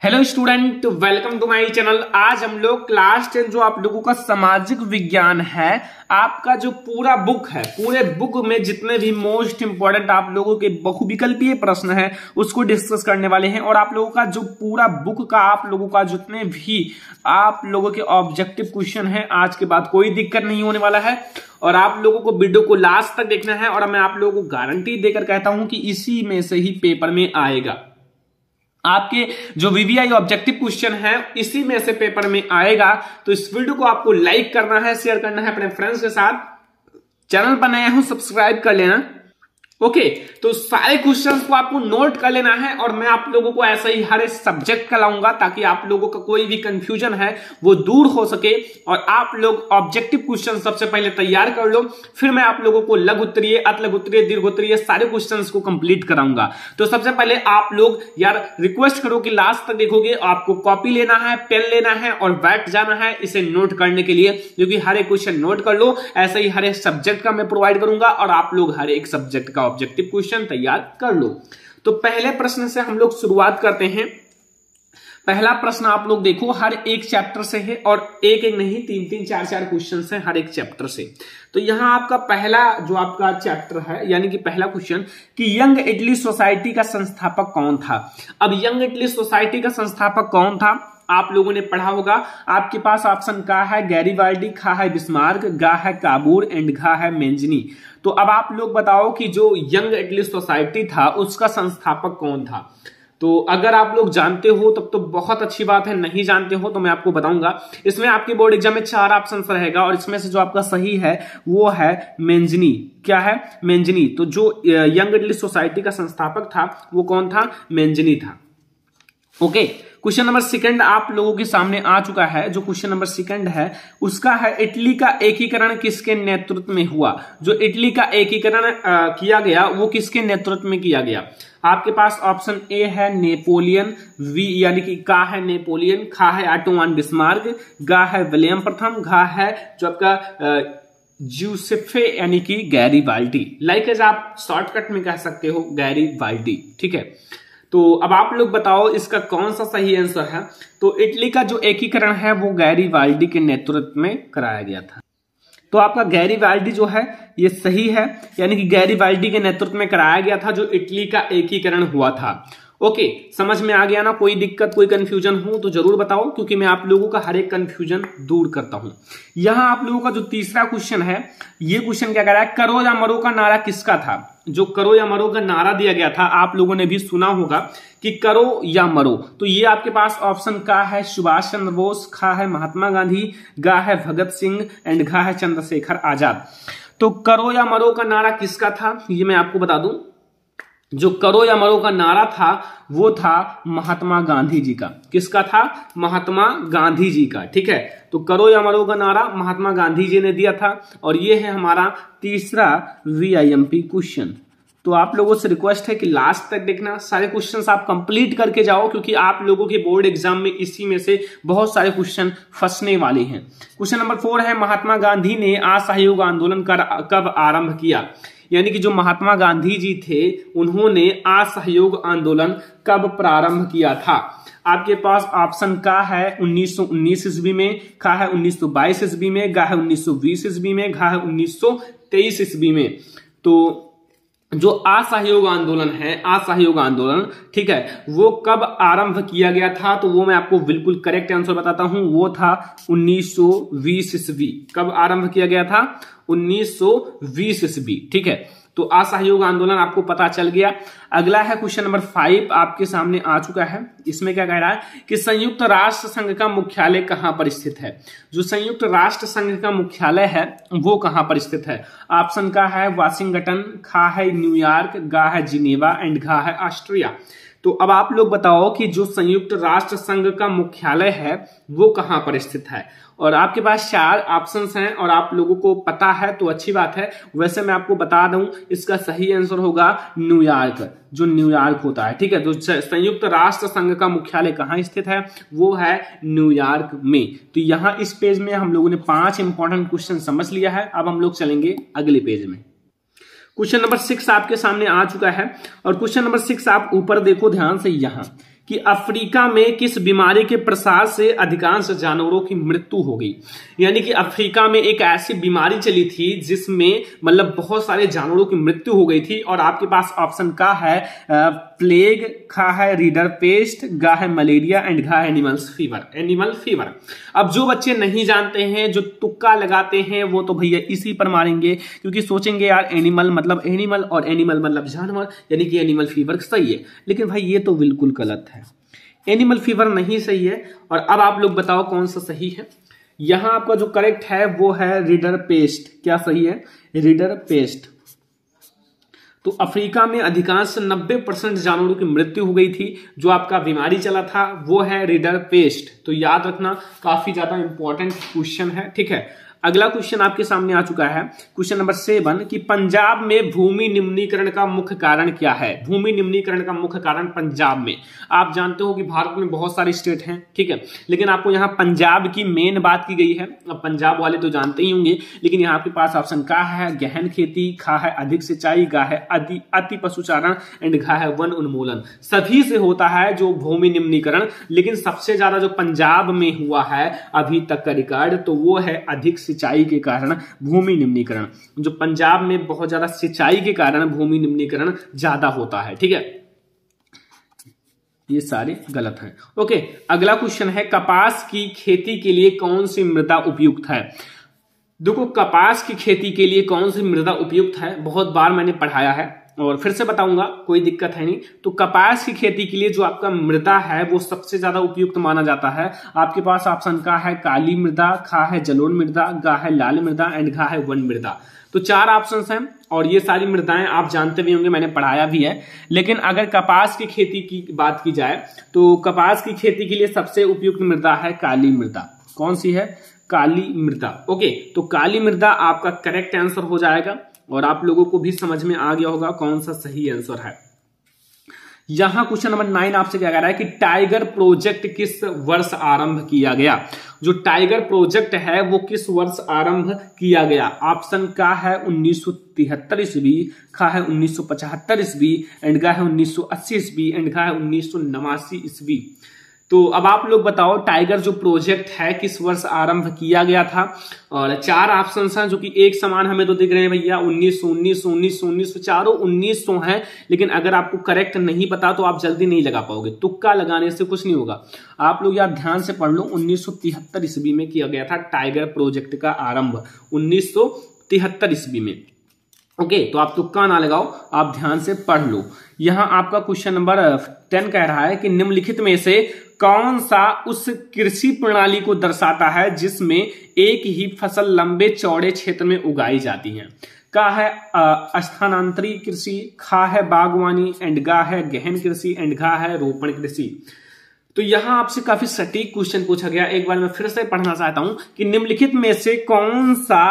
Hello student, welcome to my channel. आज हम लोग क्लास 10 जो आप लोगों का सामाजिक विज्ञान है, आपका जो पूरा बुक है, पूरे बुक में जितने भी मोस्ट इंपोर्टेंट आप लोगों के बहुविकल्पीय प्रश्न है उसको डिस्कस करने वाले हैं। और आप लोगों का जो पूरा बुक का आप लोगों का जितने भी आप लोगों के ऑब्जेक्टिव क्वेश्चन है, आज के बाद कोई दिक्कत नहीं होने वाला है। और आप लोगों को वीडियो को लास्ट तक देखना है और मैं आप लोगों को गारंटी देकर कहता हूं कि इसी में से ही पेपर में आएगा। आपके जो वीवीआई ऑब्जेक्टिव क्वेश्चन है इसी में से पेपर में आएगा। तो इस वीडियो को आपको लाइक करना है, शेयर करना है अपने फ्रेंड्स के साथ। चैनल पर नया हूं, सब्सक्राइब कर लेना। ओके, तो सारे क्वेश्चंस को आपको नोट कर लेना है और मैं आप लोगों को ऐसा ही हर एक सब्जेक्ट का लाऊंगा ताकि आप लोगों का कोई भी कंफ्यूजन है वो दूर हो सके और आप लोग ऑब्जेक्टिव क्वेश्चन सबसे पहले तैयार कर लो। फिर मैं आप लोगों को लघु उत्तरीय, अतिलघु उत्तरीय, दीर्घ उत्तरीय सारे क्वेश्चंस को कंप्लीट कराऊंगा। तो सबसे पहले आप लोग यार रिक्वेस्ट करो कि लास्ट तक देखोगे, आपको कॉपी लेना है, पेन लेना है और बैठ जाना है इसे नोट करने के लिए, क्योंकि हर एक क्वेश्चन नोट कर लो। ऐसा ही हर एक सब्जेक्ट का मैं प्रोवाइड करूंगा और आप लोग हर एक सब्जेक्ट का ऑब्जेक्टिव क्वेश्चन तैयार कर लो। तो पहले प्रश्न से हम लोग शुरुआत करते हैं। पहला प्रश्न आप लोग देखो, हर एक चैप्टर से है और एक एक नहीं, तीन तीन चार चार क्वेश्चन है हर एक चैप्टर से। तो यहां आपका पहला जो आपका चैप्टर है, यानी कि पहला क्वेश्चन कि यंग इटली सोसाइटी का संस्थापक कौन था। अब यंग इटली सोसाइटी का संस्थापक कौन था आप लोगों ने पढ़ा होगा। आपके पास ऑप्शन का है गैरीबाल्डी, खा है बिस्मार्क, गा है काबूर एंड घा है मेंजनी। तो अब आप लोग बताओ कि जो यंग इटली सोसाइटी था उसका संस्थापक कौन था। तो अगर आप लोग जानते हो तब तो बहुत अच्छी बात है, नहीं जानते हो तो मैं आपको बताऊंगा। इसमें आपके बोर्ड एग्जाम में 4 ऑप्शन रहेगा और इसमें से जो आपका सही है वो है मेंजनी। क्या है? मेंजनी। तो जो यंग इटली सोसाइटी का संस्थापक था वो कौन था? मेंजनी था। ओके, क्वेश्चन नंबर सेकंड आप लोगों के सामने आ चुका है। जो क्वेश्चन नंबर सेकंड है उसका है इटली का एकीकरण किसके नेतृत्व में हुआ। जो इटली का एकीकरण किया गया वो किसके नेतृत्व में किया गया। आपके पास ऑप्शन ए है नेपोलियन, वी यानी कि का है नेपोलियन, खा है ऑटोमान बिस्मार्क, गा है विलियम प्रथम, घा है जो आपका ज्यूसेफे यानी कि गैरीबाल्डी। लाइक एज आप शॉर्टकट में कह सकते हो गैरीबाल्डी। ठीक है, तो अब आप लोग बताओ इसका कौन सा सही आंसर है। तो इटली का जो एकीकरण है वो गैरीबाल्डी के नेतृत्व में कराया गया था। तो आपका गैरीबाल्डी जो है ये सही है, यानी कि गैरीबाल्डी के नेतृत्व में कराया गया था जो इटली का एकीकरण हुआ था। ओके, समझ में आ गया ना। कोई दिक्कत, कोई कंफ्यूजन हो तो जरूर बताओ, क्योंकि मैं आप लोगों का हर एक कंफ्यूजन दूर करता हूं। यहां आप लोगों का जो तीसरा क्वेश्चन है, ये क्वेश्चन क्या कह रहा है, करो या मरो का नारा किसका था। जो करो या मरो का नारा दिया गया था आप लोगों ने भी सुना होगा कि करो या मरो। तो ये आपके पास ऑप्शन का है सुभाष चंद्र बोस, खा है महात्मा गांधी, गा है भगत सिंह एंड घा है चंद्रशेखर आजाद। तो करो या मरो का नारा किसका था ये मैं आपको बता दूं। जो करो या मरो का नारा था वो था महात्मा गांधी जी का। किसका था? महात्मा गांधी जी का। ठीक है, तो करो या मरो का नारा महात्मा गांधी जी ने दिया था। और ये है हमारा तीसरा वीआईएमपी क्वेश्चन। तो आप लोगों से रिक्वेस्ट है कि लास्ट तक देखना, सारे क्वेश्चंस आप कंप्लीट करके जाओ, क्योंकि आप लोगों के बोर्ड एग्जाम में इसी में से बहुत सारे क्वेश्चन फंसने वाले हैं। क्वेश्चन नंबर 4 है महात्मा गांधी ने असहयोग आंदोलन कब आरंभ किया। यानी कि जो महात्मा गांधी जी थे उन्होंने असहयोग आंदोलन कब प्रारंभ किया था। आपके पास ऑप्शन का है 1919 ईस्वी में, खा है 1922 ईस्वी में, गा है 1920 ईस्वी में, घा है 1923 ईस्वी में। तो जो असहयोग आंदोलन है, असहयोग आंदोलन, ठीक है, वो कब आरंभ किया गया था तो वो मैं आपको बिल्कुल करेक्ट आंसर बताता हूं। वो था 1920 ईस्वी। कब आरंभ किया गया था? 1920 ईस्वी। ठीक है, तो असहयोग आंदोलन आपको पता चल गया। अगला है क्वेश्चन नंबर 5 आपके सामने आ चुका है। इसमें क्या कह रहा है कि संयुक्त राष्ट्र संघ का मुख्यालय कहां पर स्थित है। जो संयुक्त राष्ट्र संघ का मुख्यालय है वो कहां पर स्थित है। ऑप्शन का है वाशिंगटन, खा है न्यूयॉर्क, गा है जिनेवा एंड घा है ऑस्ट्रिया। तो अब आप लोग बताओ कि जो संयुक्त राष्ट्र संघ का मुख्यालय है वो कहां पर स्थित है। और आपके पास 4 ऑप्शंस हैं और आप लोगों को पता है तो अच्छी बात है। वैसे मैं आपको बता दूं इसका सही आंसर होगा न्यूयॉर्क, जो न्यूयॉर्क होता है। ठीक है, तो संयुक्त राष्ट्र संघ का मुख्यालय कहां स्थित है वो है न्यूयॉर्क में। तो यहां इस पेज में हम लोगों ने 5 इंपॉर्टेंट क्वेश्चन समझ लिया है। अब हम लोग चलेंगे अगले पेज में। क्वेश्चन नंबर 6 आपके सामने आ चुका है और क्वेश्चन नंबर 6 आप ऊपर देखो ध्यान से, यहां कि अफ्रीका में किस बीमारी के प्रसार से अधिकांश जानवरों की मृत्यु हो गई। यानी कि अफ्रीका में एक ऐसी बीमारी चली थी जिसमें मतलब बहुत सारे जानवरों की मृत्यु हो गई थी। और आपके पास ऑप्शन का है प्लेग, खा है रीडर पेस्ट, गा है मलेरिया एंड घा है एनिमल फीवर। अब जो बच्चे नहीं जानते हैं, जो तुक्का लगाते हैं, वो तो भैया इसी पर मारेंगे, क्योंकि सोचेंगे यार एनिमल मतलब एनिमल और एनिमल मतलब जानवर, यानी कि एनिमल फीवर सही है। लेकिन भाई ये तो बिल्कुल गलत है, एनिमल फीवर नहीं सही है। और अब आप लोग बताओ कौन सा सही है। यहां आपका जो करेक्ट है वो है रीडर पेस्ट। क्या सही है? Reader paste. तो अफ्रीका में अधिकांश 90% जानवरों की मृत्यु हो गई थी। जो आपका बीमारी चला था वो है रीडर पेस्ट। तो याद रखना, काफी ज्यादा इंपॉर्टेंट क्वेश्चन है। ठीक है, अगला क्वेश्चन आपके सामने आ चुका है, क्वेश्चन नंबर 7 कि पंजाब में भूमि निम्नीकरण का मुख्य कारण क्या है। भूमि निम्नीकरण का मुख्य कारण पंजाब में, आप जानते हो कि भारत में बहुत सारे स्टेट हैं, ठीक है, लेकिन आपको यहाँ पंजाब की मेन बात की गई है। अब पंजाब वाले तो जानते ही होंगे, लेकिन यहाँ आपके पास ऑप्शन का है गहन खेती, खा है अधिक सिंचाई, गा है अति पशुचारण एंड घा है वन उन्मूलन। सभी से होता है जो भूमि निम्नीकरण, लेकिन सबसे ज्यादा जो पंजाब में हुआ है अभी तक का रिकॉर्ड, तो वो है अधिक सिंचाई के कारण भूमि निम्नीकरण। जो पंजाब में बहुत ज्यादा सिंचाई के कारण भूमि निम्नीकरण ज्यादा होता है। ठीक है, ये सारे गलत हैं। ओके, अगला क्वेश्चन है कपास की खेती के लिए कौन सी मृदा उपयुक्त है। देखो, कपास की खेती के लिए कौन सी मृदा उपयुक्त है बहुत बार मैंने पढ़ाया है और फिर से बताऊंगा, कोई दिक्कत है नहीं। तो कपास की खेती के लिए जो आपका मृदा है वो सबसे ज्यादा उपयुक्त माना जाता है। आपके पास ऑप्शन का है काली मृदा, खा है जलोढ़ मृदा, गा है लाल मृदा एंड घा है वन मृदा। तो 4 ऑप्शंस हैं और ये सारी मृदाएं आप जानते भी होंगे, मैंने पढ़ाया भी है। लेकिन अगर कपास की खेती की बात की जाए तो कपास की खेती के लिए सबसे उपयुक्त मृदा है काली मृदा। कौन सी है? काली मृदा। ओके, तो काली मृदा आपका करेक्ट आंसर हो जाएगा और आप लोगों को भी समझ में आ गया होगा कौन सा सही आंसर है। यहां क्वेश्चन नंबर 9 आपसे क्या कह रहा है कि टाइगर प्रोजेक्ट किस वर्ष आरंभ किया गया। जो टाइगर प्रोजेक्ट है वो किस वर्ष आरंभ किया गया। ऑप्शन का है 1973 ईस्वी, खा है 1975 ईस्वी एंड गा है 1980 ईस्वी एंड घा है 1989 ईस्वी। तो अब आप लोग बताओ टाइगर जो प्रोजेक्ट है किस वर्ष आरंभ किया गया था। और 4 ऑप्शंस हैं जो कि एक समान हमें तो दिख रहे हैं भैया, 1900 चारों 1900 हैं। लेकिन अगर आपको करेक्ट नहीं पता तो आप जल्दी नहीं लगा पाओगे, तुक्का लगाने से कुछ नहीं होगा। आप लोग यार ध्यान से पढ़ लो, 1973 ईस्वी में किया गया था टाइगर प्रोजेक्ट का आरंभ, 1973 ईस्वी में। ओके, तो आप तुक्का ना लगाओ, आप ध्यान से पढ़ लो। यहां आपका क्वेश्चन नंबर 10 कह रहा है कि निम्नलिखित में से कौन सा उस कृषि प्रणाली को दर्शाता है जिसमें एक ही फसल लंबे चौड़े क्षेत्र में उगाई जाती है। का है स्थानांतरी कृषि, खा है बागवानी एंड गा है गहन कृषि एंड घा है रोपण कृषि। तो यहां आपसे काफी सटीक क्वेश्चन पूछा गया। एक बार मैं फिर से पढ़ना चाहता हूं कि निम्नलिखित में से कौन सा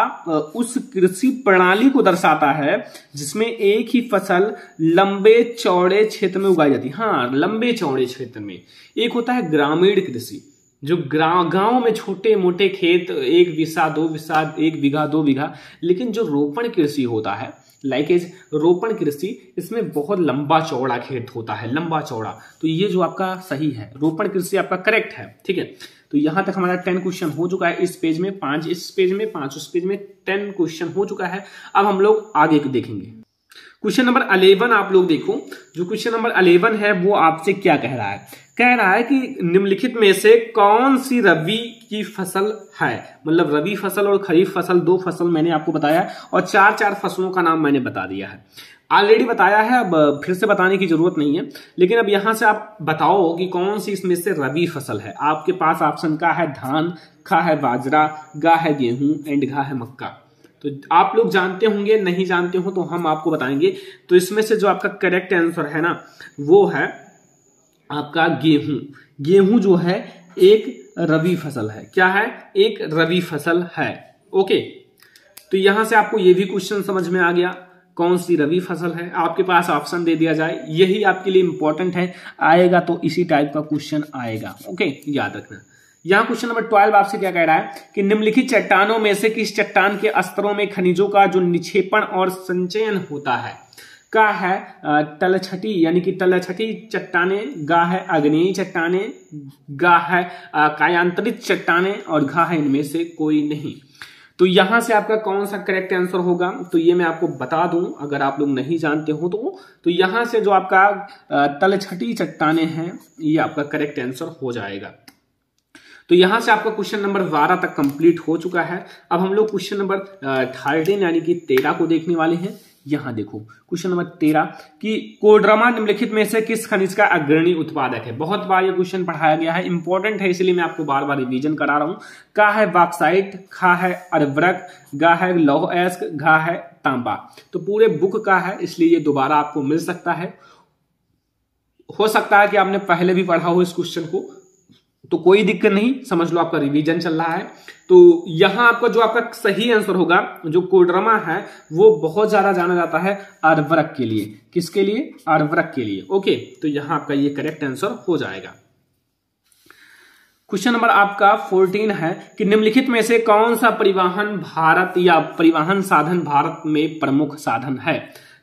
उस कृषि प्रणाली को दर्शाता है जिसमें एक ही फसल लंबे चौड़े क्षेत्र में उगाई जाती है। हाँ, लंबे चौड़े क्षेत्र में। एक होता है ग्रामीण कृषि, जो गांव में छोटे मोटे खेत, 1 बीघा 2 बीघा 1 बीघा 2 बीघा। लेकिन जो रोपण कृषि होता है लाइकेज रोपण कृषि, इसमें बहुत लंबा चौड़ा खेत होता है, लंबा चौड़ा। तो ये जो आपका सही है, रोपण कृषि आपका करेक्ट है। ठीक है, तो यहां तक हमारा 10 क्वेश्चन हो चुका है। इस पेज में 5, इस पेज में 5, उस पेज में 10 क्वेश्चन हो चुका है। अब हम लोग आगे देखेंगे क्वेश्चन नंबर 11। आप लोग देखो, जो क्वेश्चन नंबर 11 है वो आपसे क्या कह रहा है। कह रहा है कि निम्नलिखित में से कौन सी रबी की फसल है। मतलब रबी फसल और खरीफ फसल, 2 फसल मैंने आपको बताया और 4 फसलों का नाम मैंने बता दिया है। ऑलरेडी बताया है, अब फिर से बताने की जरूरत नहीं है। लेकिन अब यहां से आप बताओ कि कौन सी इसमें से रबी फसल है। आपके पास ऑप्शन का है धान, खा है बाजरा, गा है गेहूं एंड घा है मक्का। तो आप लोग जानते होंगे, नहीं जानते हो तो हम आपको बताएंगे। तो इसमें से जो आपका करेक्ट आंसर है ना वो है आपका गेहूं। गेहूं जो है एक रबी फसल है। क्या है? एक रबी फसल है। ओके, तो यहां से आपको ये भी क्वेश्चन समझ में आ गया कौन सी रबी फसल है। आपके पास ऑप्शन दे दिया जाए, यही आपके लिए इंपॉर्टेंट है। आएगा तो इसी टाइप का क्वेश्चन आएगा। ओके, याद रखना। यहां क्वेश्चन नंबर 12 आपसे क्या कह रहा है कि निम्नलिखित चट्टानों में से किस चट्टान के स्तरों में खनिजों का जो निक्षेपण और संचयन होता है। का है तलछटी यानी कि तलछटी चट्टाने, गा है आग्नेयी चट्टाने, गा है कायांतरित चट्टाने और घा है इनमें से कोई नहीं। तो यहां से आपका कौन सा करेक्ट आंसर होगा, तो ये मैं आपको बता दूं अगर आप लोग नहीं जानते हो तो यहां से जो आपका तलछटी चट्टाने हैं ये आपका करेक्ट आंसर हो जाएगा। तो यहां से आपका क्वेश्चन नंबर 12 तक कंप्लीट हो चुका है। अब हम लोग क्वेश्चन नंबर 13 यानी कि 13 को देखने वाले हैं। यहां देखो क्वेश्चन नंबर 13 कि कोडरमा निम्नलिखित में से किस खनिज का अग्रणी उत्पादक है। बहुत बार ये क्वेश्चन पढ़ाया गया है, इंपॉर्टेंट है, इसलिए मैं आपको बार बार रिवीजन करा रहा हूं। का है बॉक्साइट, खा है अरवरक, गा है लौह अयस्क, घा है तांबा। तो पूरे बुक का है, इसलिए ये दोबारा आपको मिल सकता है। हो सकता है कि आपने पहले भी पढ़ा हो इस क्वेश्चन को, तो कोई दिक्कत नहीं, समझ लो आपका रिवीजन चल रहा है। तो यहां आपका जो आपका सही आंसर होगा, जो कोडरमा है वो बहुत ज्यादा जाना जाता है अरवरक के लिए। किसके लिए? अरवरक के लिए। ओके, तो यहां आपका ये करेक्ट आंसर हो जाएगा। क्वेश्चन नंबर आपका 14 है कि निम्नलिखित में से कौन सा परिवहन भारत या परिवहन साधन भारत में प्रमुख साधन है।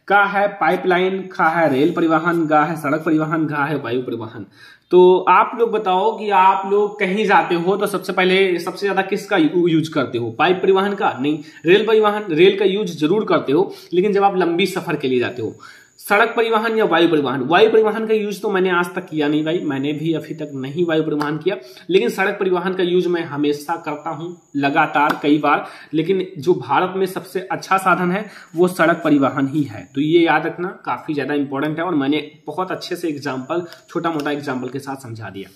का है पाइपलाइन, खा है रेल परिवहन, गा है सड़क परिवहन, घा है वायु परिवहन। तो आप लोग बताओ कि आप लोग कहीं जाते हो तो सबसे पहले सबसे ज्यादा किसका यूज करते हो? पाइप परिवहन का? नहीं, रेल परिवहन, रेल का यूज जरूर करते हो, लेकिन जब आप लंबी सफर के लिए जाते हो। सड़क परिवहन या वायु परिवहन? वायु परिवहन का यूज तो मैंने आज तक किया नहीं भाई, मैंने भी अभी तक नहीं वायु परिवहन किया, लेकिन सड़क परिवहन का यूज मैं हमेशा करता हूं, लगातार कई बार। लेकिन जो भारत में सबसे अच्छा साधन है वो सड़क परिवहन ही है। तो ये याद रखना, काफी ज्यादा इंपॉर्टेंट है और मैंने बहुत अच्छे से एग्जाम्पल, छोटा मोटा एग्जाम्पल के साथ समझा दिया।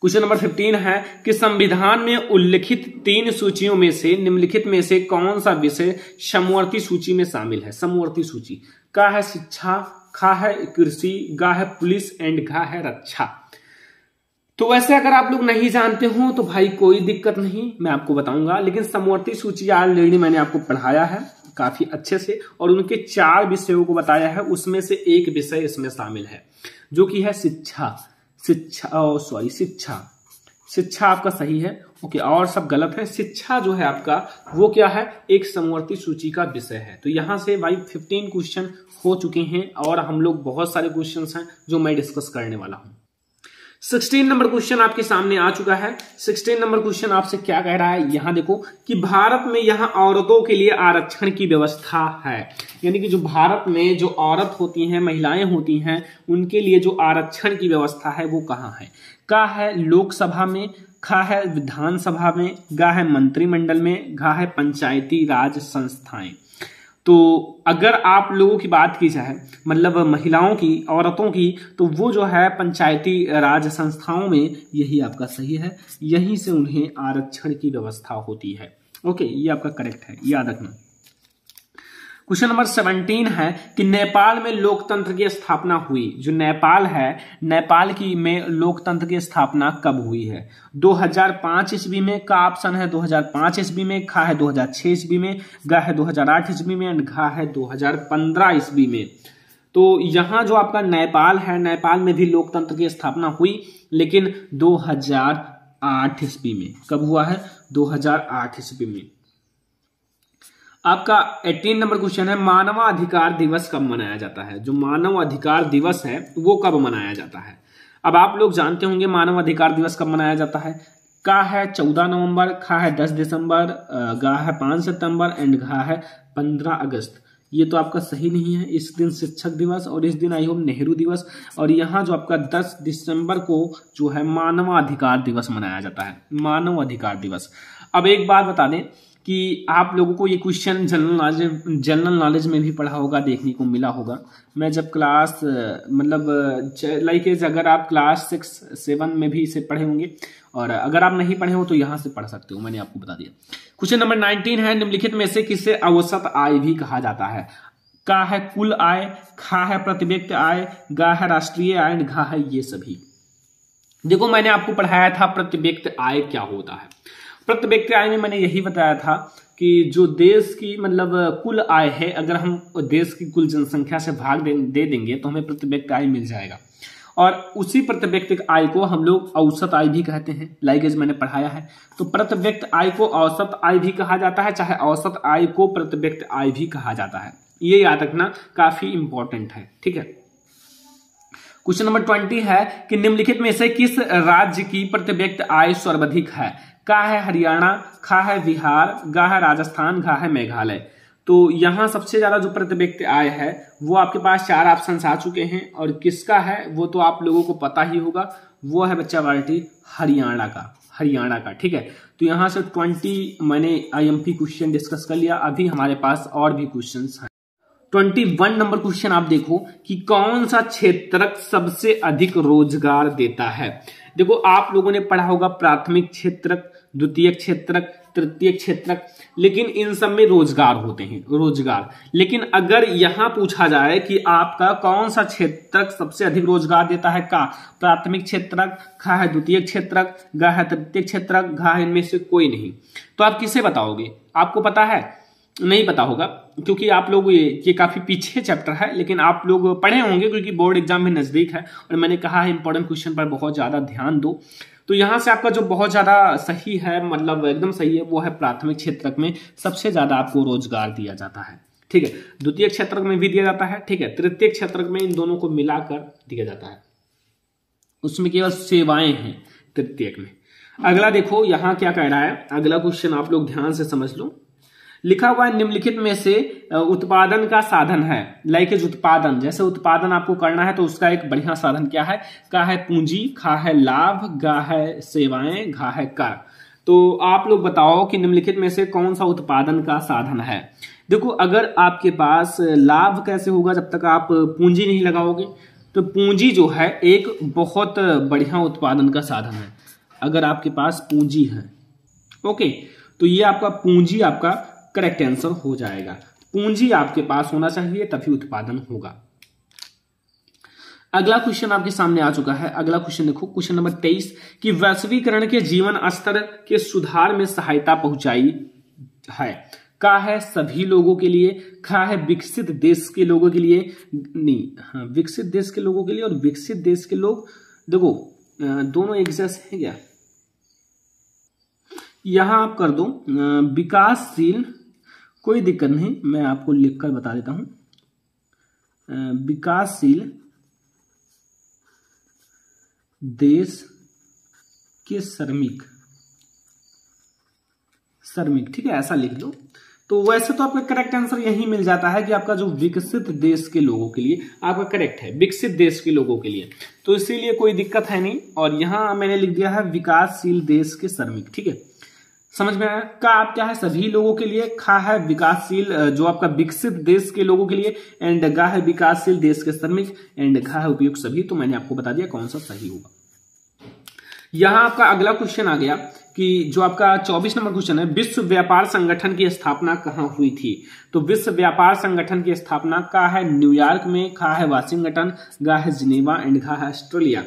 क्वेश्चन नंबर 15 है कि संविधान में उल्लिखित 3 सूचियों में से निम्नलिखित में से कौन सा विषय समवर्ती सूची में शामिल है। समवर्ती सूची का है शिक्षा, खा है कृषि, गा है पुलिस एंड घा है रक्षा। तो वैसे अगर आप लोग नहीं जानते हो तो भाई कोई दिक्कत नहीं, मैं आपको बताऊंगा, लेकिन समवर्ती सूची ऑलरेडी मैंने आपको पढ़ाया है काफी अच्छे से और उनके 4 विषयों को बताया है, उसमें से एक विषय इसमें शामिल है जो कि है शिक्षा। शिक्षा आपका सही है। ओके, और सब गलत है। शिक्षा जो है आपका वो क्या है? एक समवर्ती सूची का विषय है। तो यहां से भाई 15 क्वेश्चन हो चुके हैं और हम लोग बहुत सारे क्वेश्चंस हैं जो मैं डिस्कस करने वाला हूं। 16 नंबर क्वेश्चन आपके सामने आ चुका है। 16 नंबर क्वेश्चन आपसे क्या कह रहा है, यहां देखो कि भारत में यहां औरतों के लिए आरक्षण की व्यवस्था है। यानी कि जो भारत में जो औरत होती हैं, महिलाएं होती हैं, उनके लिए जो आरक्षण की व्यवस्था है वो कहां है। का है लोकसभा में, खा है विधानसभा में, गा है मंत्रिमंडल में, घा है पंचायती राज संस्थाएं। तो अगर आप लोगों की बात की जाए, मतलब महिलाओं की, औरतों की, तो वो जो है पंचायती राज संस्थाओं में, यही आपका सही है, यहीं से उन्हें आरक्षण की व्यवस्था होती है। ओके, ये आपका करेक्ट है, याद रखना। क्वेश्चन नंबर 17 है कि नेपाल में लोकतंत्र की स्थापना हुई। जो नेपाल है, नेपाल की में लोकतंत्र की स्थापना कब हुई है। 2005 ईस्वी में, का ऑप्शन है 2005 ईस्वी में, खा है 2006 ईस्वी में, गा है 2008 ईस्वी में एंड घा है 2015 ईस्वी में। तो यहां जो आपका नेपाल है, नेपाल में भी लोकतंत्र की स्थापना हुई, लेकिन 2008 ईस्वी में। कब हुआ है? 2008 ईस्वी में। आपका 18 नंबर क्वेश्चन है मानवाधिकार दिवस कब मनाया जाता है। जो मानव अधिकार दिवस है वो कब मनाया जाता है। अब आप लोग जानते होंगे मानव अधिकार दिवस कब मनाया जाता है। का है 14 नवंबर, खा है 10 दिसंबर, गा है 5 सितंबर एंड घा है 15 अगस्त। ये तो आपका सही नहीं है। इस दिन शिक्षक दिवस और इस दिन आई होप नेहरू दिवस, और यहाँ जो आपका 10 दिसंबर को जो है मानवाधिकार दिवस मनाया जाता है। मानव अधिकार दिवस। अब एक बात बता दें कि आप लोगों को ये क्वेश्चन जनरल नॉलेज में भी पढ़ा होगा, देखने को मिला होगा। मैं जब क्लास अगर आप क्लास 6-7 में भी इसे पढ़े होंगे, और अगर आप नहीं पढ़े हो तो यहां से पढ़ सकते हो, मैंने आपको बता दिया। क्वेश्चन नंबर 19 है निम्नलिखित में से किसे औसत आय भी कहा जाता है। का है कुल आय, खा है प्रति व्यक्ति आय, गा है राष्ट्रीय आय, घा है ये सभी। देखो मैंने आपको पढ़ाया था प्रति व्यक्ति आय क्या होता है। प्रति व्यक्ति आय में मैंने यही बताया था कि जो देश की कुल आय है, अगर हम देश की कुल जनसंख्या से भाग दे देंगे तो हमें प्रति व्यक्ति आय मिल जाएगा, और उसी प्रति व्यक्ति आय को हम लोग औसत आय भी कहते हैं। लाइक मैंने पढ़ाया है, तो प्रति व्यक्ति आय को औसत आय भी कहा जाता है, चाहे औसत आय को प्रति व्यक्ति आय भी कहा जाता है। ये याद रखना काफी इंपॉर्टेंट है, ठीक है। क्वेश्चन नंबर 20 है कि निम्नलिखित में से किस राज्य की प्रति व्यक्ति आय सर्वाधिक है? का है हरियाणा, खा है बिहार, गा है राजस्थान, घा है मेघालय। तो यहां सबसे ज्यादा जो प्रति व्यक्ति आय है वो आपके पास 4 ऑप्शन आ चुके हैं और किसका है वो तो आप लोगों को पता ही होगा, वो है बच्चा वार्टी हरियाणा का, ठीक है। तो यहां से 20 मैंने IMP क्वेश्चन डिस्कस कर लिया। अभी हमारे पास और भी क्वेश्चन हैं। 21 नंबर क्वेश्चन आप देखो कि कौन सा क्षेत्रक सबसे अधिक रोजगार देता है। देखो आप लोगों ने पढ़ा होगा प्राथमिक क्षेत्रक, द्वितीय क्षेत्रक, तृतीय क्षेत्रक, लेकिन इन सब में रोजगार होते हैं, रोजगार। लेकिन अगर यहां पूछा जाए कि आपका कौन सा क्षेत्रक सबसे अधिक रोजगार देता है, का प्राथमिक क्षेत्रक, खा है द्वितीय क्षेत्रक, गा है तृतीय क्षेत्रक, घा है इनमें से कोई नहीं, तो आप किसे बताओगे? आपको पता है? नहीं पता होगा क्योंकि आप लोग ये काफी पीछे चैप्टर है, लेकिन आप लोग पढ़े होंगे क्योंकि बोर्ड एग्जाम भी नजदीक है और मैंने कहा है इंपॉर्टेंट क्वेश्चन पर बहुत ज्यादा ध्यान दो। तो यहां से आपका जो बहुत ज्यादा सही है, मतलब एकदम सही है, वो है प्राथमिक क्षेत्रक में सबसे ज्यादा आपको रोजगार दिया जाता है, ठीक है। द्वितीय क्षेत्रक में भी दिया जाता है, ठीक है। तृतीय क्षेत्रक में इन दोनों को मिलाकर दिया जाता है, उसमें केवल सेवाएं हैं तृतीयक में। अगला देखो यहां क्या कह रहा है, अगला क्वेश्चन आप लोग ध्यान से समझ लो। लिखा हुआ है निम्नलिखित में से उत्पादन का साधन है, लाइक उत्पादन, जैसे उत्पादन आपको करना है तो उसका एक बढ़िया साधन क्या है? का है पूंजी, खा है लाभ, गा है सेवाएं, घा है कर। तो आप लोग बताओ कि निम्नलिखित में से कौन सा उत्पादन का साधन है। देखो अगर आपके पास लाभ कैसे होगा जब तक आप पूंजी नहीं लगाओगे, तो पूंजी जो है एक बहुत बढ़िया उत्पादन का साधन है। अगर आपके पास पूंजी है, ओके, तो ये आपका पूंजी आपका करेक्ट आंसर हो जाएगा। पूंजी आपके पास होना चाहिए तभी उत्पादन होगा। अगला क्वेश्चन आपके सामने आ चुका है। अगला क्वेश्चन देखो, क्वेश्चन नंबर 23 कि वैश्वीकरण के जीवन स्तर के सुधार में सहायता पहुंचाई है। का है सभी लोगों के लिए, खा है विकसित देश के लोगों के लिए, नहीं, हाँ, विकसित देश के लोगों के लिए और विकसित देश के लोग, देखो दोनों एक जैसे हैं क्या? यहां आप कर दो विकासशील, कोई दिक्कत नहीं, मैं आपको लिखकर बता देता हूं। विकासशील देश के श्रमिक, ठीक है, ऐसा लिख दो। तो वैसे तो आपका करेक्ट आंसर यही मिल जाता है कि आपका जो विकसित देश के लोगों के लिए आपका करेक्ट है, विकसित देश के लोगों के लिए, तो इसीलिए कोई दिक्कत है नहीं। और यहां मैंने लिख दिया है विकासशील देश के श्रमिक, ठीक है, समझ में आया? का आप क्या है सभी लोगों के लिए, खा है विकासशील जो आपका विकसित देश के लोगों के लिए, एंड गा है विकासशील देश के श्रमिक, एंड घा है उपयुक्त सभी। तो मैंने आपको बता दिया कौन सा सही होगा। यहां आपका अगला क्वेश्चन आ गया कि जो आपका 24 नंबर क्वेश्चन है, विश्व व्यापार संगठन की स्थापना कहां हुई थी। तो विश्व व्यापार संगठन की स्थापना का है न्यूयॉर्क में, खा है वाशिंगटन, गा है जिनेवा, एंड घा है ऑस्ट्रेलिया।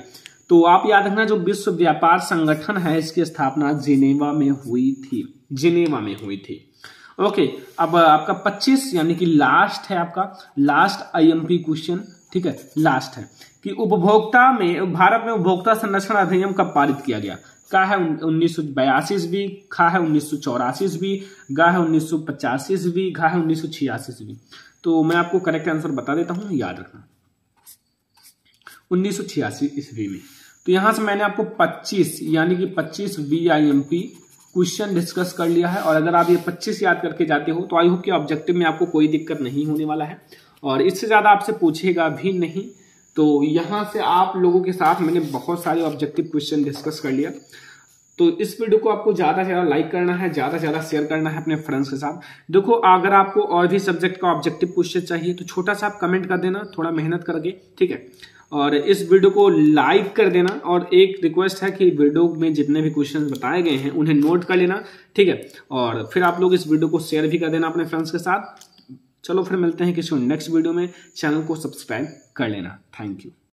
तो आप याद रखना जो विश्व व्यापार संगठन है इसकी स्थापना जिनेवा में हुई थी, जिनेवा में हुई थी। ओके, अब आपका 25 यानी कि लास्ट है, आपका लास्ट IMP क्वेश्चन, ठीक है, लास्ट है कि उपभोक्ता में भारत में उपभोक्ता संरक्षण अधिनियम कब पारित किया गया। का है 1982 ईस्वी, खा है 1984 ईस्वी, गा है 1985 ईस्वी, घा है 1986 ईस्वी। तो मैं आपको करेक्ट आंसर बता देता हूं, याद रखना 1986 ईस्वी में। तो यहां से मैंने आपको 25 यानी कि 25 VIMP क्वेश्चन डिस्कस कर लिया है। और अगर आप ये 25 याद करके जाते हो तो आई होप कि ऑब्जेक्टिव में आपको कोई दिक्कत नहीं होने वाला है और इससे ज्यादा आपसे पूछेगा भी नहीं। तो यहां से आप लोगों के साथ मैंने बहुत सारे ऑब्जेक्टिव क्वेश्चन डिस्कस कर लिया। तो इस वीडियो को आपको ज्यादा से ज्यादा लाइक करना है, ज्यादा से ज्यादा शेयर करना है अपने फ्रेंड्स के साथ। देखो अगर आपको और भी सब्जेक्ट का ऑब्जेक्टिव क्वेश्चन चाहिए तो छोटा सा आप कमेंट कर देना, थोड़ा मेहनत करके, ठीक है। और इस वीडियो को लाइक कर देना और एक रिक्वेस्ट है कि वीडियो में जितने भी क्वेश्चन बताए गए हैं उन्हें नोट कर लेना, ठीक है। और फिर आप लोग इस वीडियो को शेयर भी कर देना अपने फ्रेंड्स के साथ। चलो फिर मिलते हैं किसी नेक्स्ट वीडियो में। चैनल को सब्सक्राइब कर लेना। Thank you.